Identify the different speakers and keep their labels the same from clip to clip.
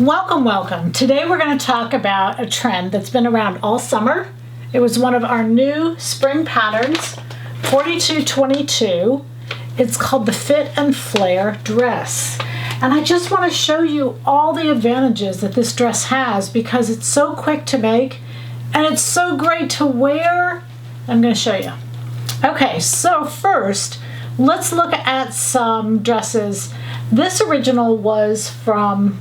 Speaker 1: Welcome, welcome. Today we're going to talk about a trend that's been around all summer. It was one of our new spring patterns, 4222. It's called the Fit and Flare dress. And I just want to show you all the advantages that this dress has because it's so quick to make and it's so great to wear. I'm going to show you. Okay, so first, let's look at some dresses. This original was from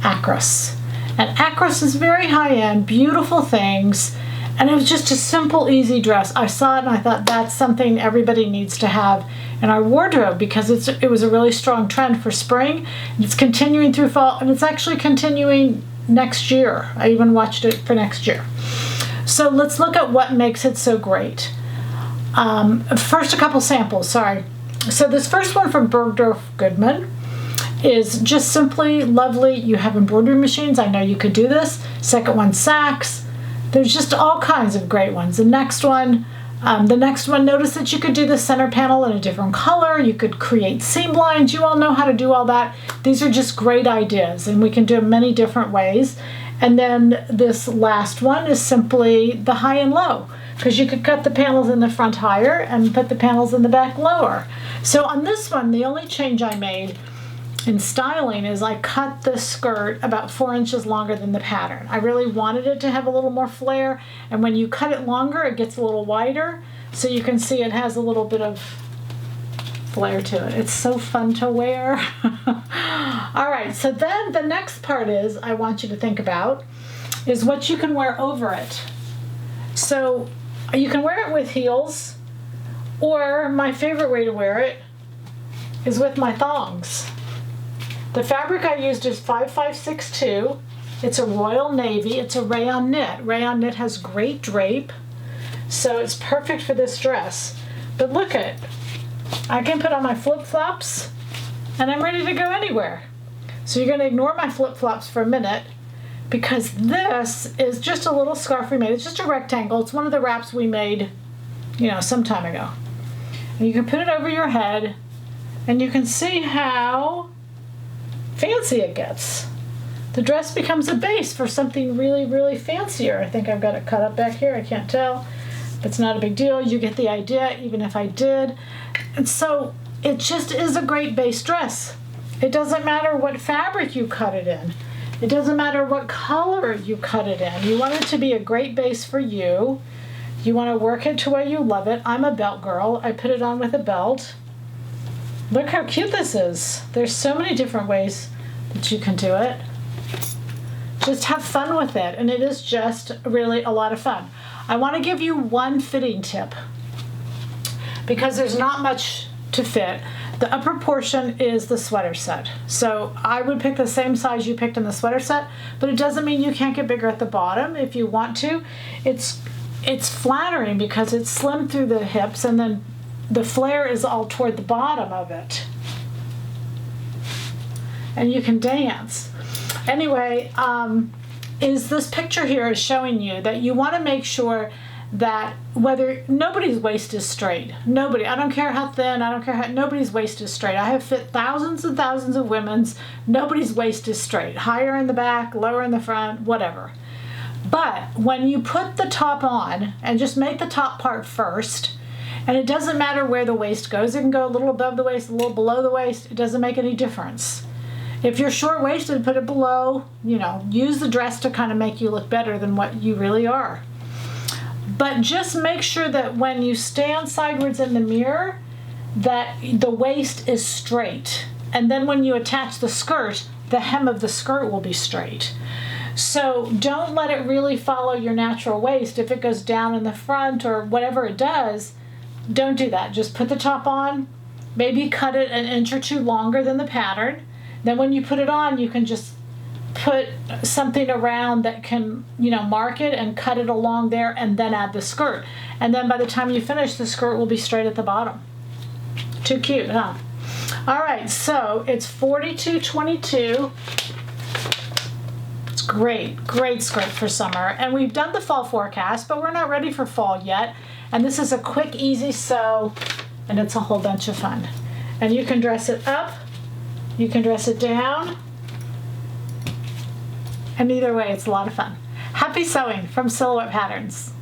Speaker 1: Acros. And Acros is very high-end, beautiful things, and it was just a simple, easy dress. I saw it and I thought that's something everybody needs to have in our wardrobe because it was a really strong trend for spring. It's continuing through fall, and it's actually continuing next year. I even watched it for next year. So let's look at what makes it so great. First, a couple samples, sorry. So this first one from Bergdorf Goodman is just simply lovely. You have embroidery machines. I know you could do this. Second one, Saks. There's just all kinds of great ones. The next one, notice that you could do the center panel in a different color. You could create seam lines. You all know how to do all that. These are just great ideas, and we can do them many different ways. And then this last one is simply the high and low, because you could cut the panels in the front higher and put the panels in the back lower. So on this one, the only change I made in styling is I cut the skirt about 4 inches longer than the pattern. I really wanted it to have a little more flare, and when you cut it longer, it gets a little wider, so you can see it has a little bit of flare to it. It's so fun to wear. All right, so then the next part is I want you to think about is what you can wear over it. So you can wear it with heels, or my favorite way to wear it is with my thongs. The fabric I used is 5562. It's a royal navy. It's a Rayon Knit. Rayon Knit has great drape, so it's perfect for this dress. But look at it. I can put on my flip-flops, and I'm ready to go anywhere. So you're going to ignore my flip-flops for a minute, because this is just a little scarf we made. It's just a rectangle. It's one of the wraps we made, some time ago. And you can put it over your head, and you can see how fancy it gets. The dress becomes a base for something really, really fancier. I think I've got it cut up back here. I can't tell. It's not a big deal. You get the idea, even if I did. And so it just is a great base dress. It doesn't matter what fabric you cut it in. It doesn't matter what color you cut it in. You want it to be a great base for you. You want to work it to where you love it. I'm a belt girl. I put it on with a belt. Look how cute this is. There's so many different ways that you can do it. Just have fun with it, and it is just really a lot of fun. I want to give you one fitting tip because there's not much to fit. The upper portion is the sweater set. So I would pick the same size you picked in the sweater set, but it doesn't mean you can't get bigger at the bottom if you want to. It's flattering because it's slim through the hips, and then the flare is all toward the bottom of it. And you can dance. Anyway, this picture here is showing you that you want to make sure that nobody's waist is straight. Nobody, I don't care how thin, nobody's waist is straight. I have fit thousands and thousands of women's, nobody's waist is straight. Higher in the back, lower in the front, whatever. But when you put the top on, and just make the top part first, and it doesn't matter where the waist goes. It can go a little above the waist, a little below the waist. It doesn't make any difference. If you're short-waisted, put it below. Use the dress to kind of make you look better than what you really are. But just make sure that when you stand sideways in the mirror, that the waist is straight. And then when you attach the skirt, the hem of the skirt will be straight. So don't let it really follow your natural waist. If it goes down in the front or whatever it does, don't do that. Just put the top on, maybe cut it an inch or two longer than the pattern. Then when you put it on, you can just put something around that can, mark it and cut it along there and then add the skirt. And then by the time you finish, the skirt will be straight at the bottom. Too cute, huh? All right, so it's 4222. It's great skirt for summer. And we've done the fall forecast, but we're not ready for fall yet. And this is a quick, easy sew, and it's a whole bunch of fun. And you can dress it up, you can dress it down, And either way, it's a lot of fun. Happy sewing from Silhouette Patterns.